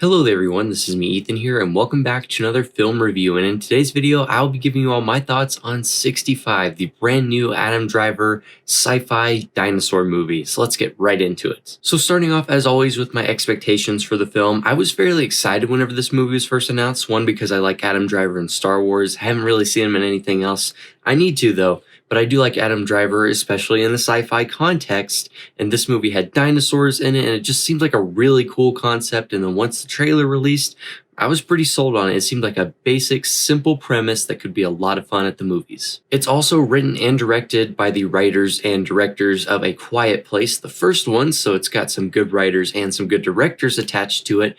Hello there everyone, this is me Ethan here and welcome back to another film review, and in today's video I'll be giving you all my thoughts on 65, the brand new Adam Driver sci-fi dinosaur movie. So let's get right into it. So starting off as always with my expectations for the film, I was fairly excited whenever this movie was first announced. One, because I like Adam Driver in Star Wars. I haven't really seen him in anything else. I need to though. But I do like Adam Driver, especially in the sci-fi context, and this movie had dinosaurs in it, and it just seemed like a really cool concept. And then once the trailer released, I was pretty sold on it. It seemed like a basic, simple premise that could be a lot of fun at the movies. It's also written and directed by the writers and directors of A Quiet Place, the first one, so it's got some good writers and some good directors attached to it,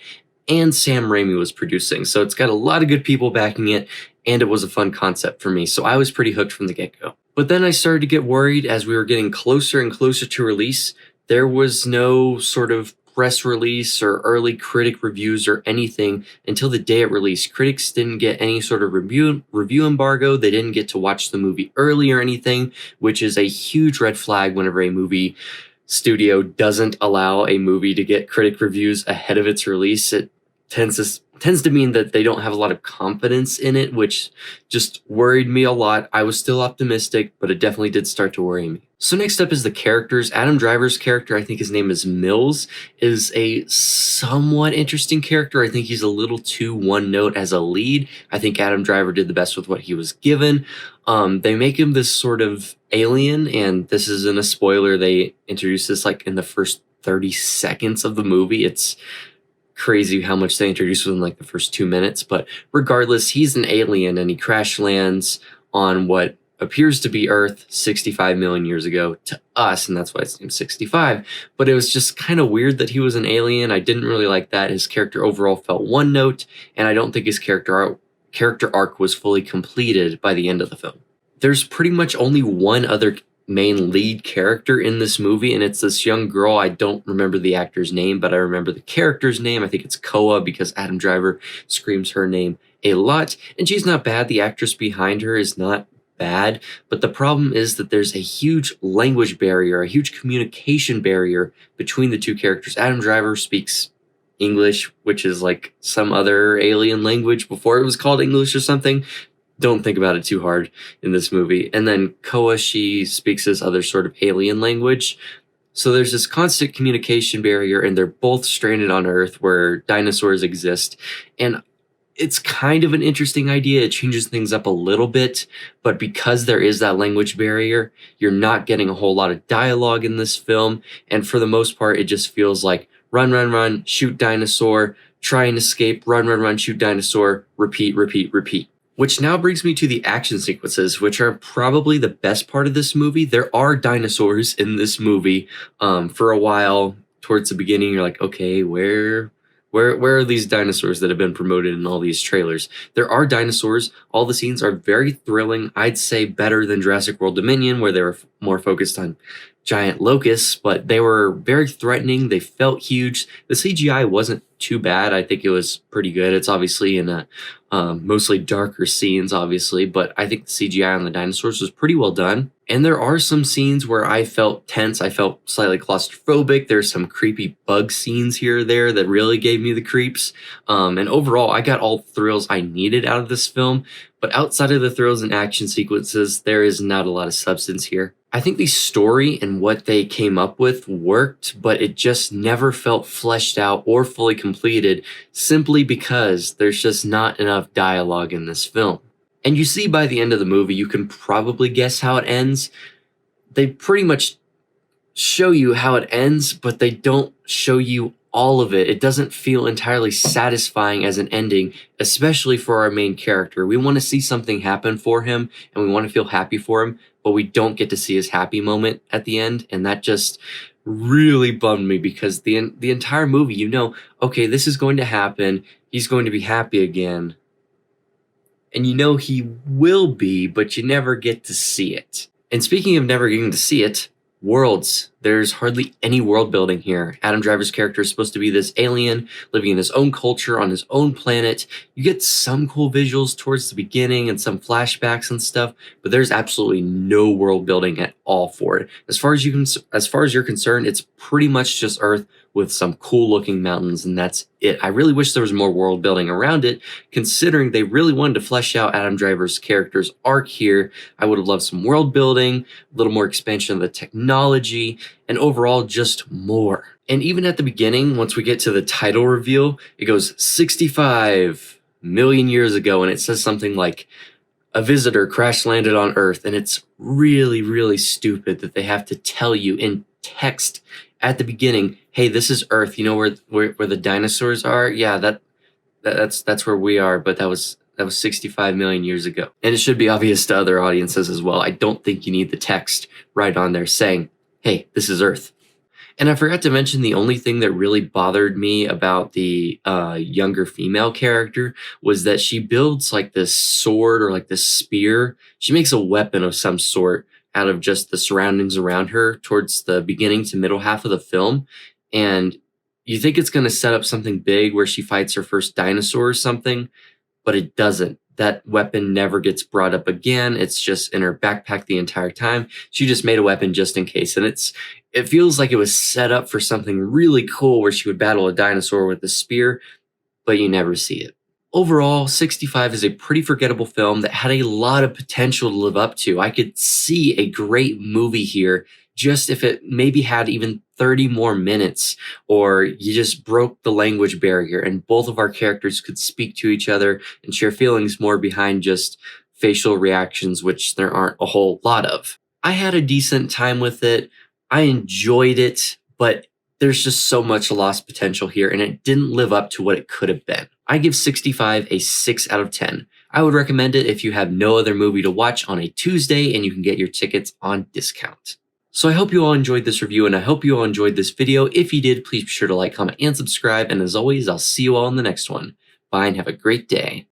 and Sam Raimi was producing, so it's got a lot of good people backing it, and it was a fun concept for me, so I was pretty hooked from the get-go. But then I started to get worried as we were getting closer and closer to release. There was no sort of press release or early critic reviews or anything until the day it released. Critics didn't get any sort of review embargo. They didn't get to watch the movie early or anything, which is a huge red flag whenever a movie studio doesn't allow a movie to get critic reviews ahead of its release. It tends to mean that they don't have a lot of confidence in it, which just worried me a lot. I was still optimistic, but it definitely did start to worry me. So next up is the characters. Adam Driver's character, I think his name is Mills, is a somewhat interesting character. I think he's a little too one note as a lead. I think Adam Driver did the best with what he was given. They make him this sort of alien, and this isn't a spoiler. They introduce this like in the first 30 seconds of the movie. It's crazy how much they introduce within like the first 2 minutes, but regardless, he's an alien and he crash lands on what appears to be Earth 65 million years ago to us, and that's why it's named 65. But it was just kind of weird that he was an alien. I didn't really like that. His character overall felt one note, and I don't think his character arc was fully completed by the end of the film. There's pretty much only one other main lead character in this movie, and it's this young girl. I don't remember the actor's name, but I remember the character's name. I think it's Koa because Adam Driver screams her name a lot, and she's not bad. The actress behind her is not bad, but the problem is that there's a huge language barrier, a huge communication barrier between the two characters. Adam Driver speaks English, which is like some other alien language before it was called English or something. Don't think about it too hard in this movie. And then Koa, she speaks this other sort of alien language. So there's this constant communication barrier, and they're both stranded on Earth where dinosaurs exist. And it's kind of an interesting idea. It changes things up a little bit, but because there is that language barrier, you're not getting a whole lot of dialogue in this film. And for the most part, it just feels like run, run, run, shoot dinosaur, try and escape, run, run, run, shoot dinosaur, repeat, repeat, repeat. Which now brings me to the action sequences, which are probably the best part of this movie. There are dinosaurs in this movie. For a while, towards the beginning, you're like, okay, where are these dinosaurs that have been promoted in all these trailers? There are dinosaurs. All the scenes are very thrilling. I'd say better than Jurassic World Dominion, where they were more focused on giant locusts, but they were very threatening. They felt huge. The CGI wasn't too bad. I think it was pretty good. It's obviously in a mostly darker scenes, obviously, but I think the CGI on the dinosaurs was pretty well done. And there are some scenes where I felt tense. I felt slightly claustrophobic. There's some creepy bug scenes here or there that really gave me the creeps. And overall, I got all the thrills I needed out of this film. But outside of the thrills and action sequences, there is not a lot of substance here. I think the story and what they came up with worked, but it just never felt fleshed out or fully completed simply because there's just not enough dialogue in this film. And you see by the end of the movie, you can probably guess how it ends. They pretty much show you how it ends, but they don't show you all of it. It doesn't feel entirely satisfying as an ending, especially for our main character. We want to see something happen for him, and we want to feel happy for him, but we don't get to see his happy moment at the end, and that just really bummed me because the entire movie, you know, okay, this is going to happen. He's going to be happy again. And you know he will be, but you never get to see it. And speaking of never getting to see it, Worlds, There's hardly any world building here. Adam Driver's character is supposed to be this alien living in his own culture on his own planet. You get some cool visuals towards the beginning and some flashbacks and stuff, but there's absolutely no world building at all for it. As far as you're concerned, it's pretty much just Earth with some cool looking mountains, and that's it. I really wish there was more world building around it, considering they really wanted to flesh out Adam Driver's character's arc here. I would have loved some world building, a little more expansion of the technology, and overall just more. And even at the beginning, once we get to the title reveal, it goes 65 million years ago, and it says something like, a visitor crash landed on Earth, and it's really, really stupid that they have to tell you in text at the beginning, hey, this is Earth. You know where the dinosaurs are? Yeah, that's where we are, but that was 65 million years ago. And it should be obvious to other audiences as well. I don't think you need the text right on there saying, hey, this is Earth. And I forgot to mention the only thing that really bothered me about the younger female character was that she builds like this sword or like this spear. She makes a weapon of some sort out of just the surroundings around her towards the beginning to middle half of the film. And you think it's going to set up something big where she fights her first dinosaur or something, but it doesn't. That weapon never gets brought up again. It's just in her backpack the entire time. She just made a weapon just in case. And it feels like it was set up for something really cool where she would battle a dinosaur with a spear, but you never see it. Overall, 65 is a pretty forgettable film that had a lot of potential to live up to. I could see a great movie here just if it maybe had even 30 more minutes, or you just broke the language barrier and both of our characters could speak to each other and share feelings more behind just facial reactions, which there aren't a whole lot of. I had a decent time with it. I enjoyed it, but there's just so much lost potential here, and it didn't live up to what it could have been. I give 65 a 6 out of 10. I would recommend it if you have no other movie to watch on a Tuesday and you can get your tickets on discount. So I hope you all enjoyed this review, and I hope you all enjoyed this video. If you did, please be sure to like, comment, and subscribe. And as always, I'll see you all in the next one. Bye and have a great day.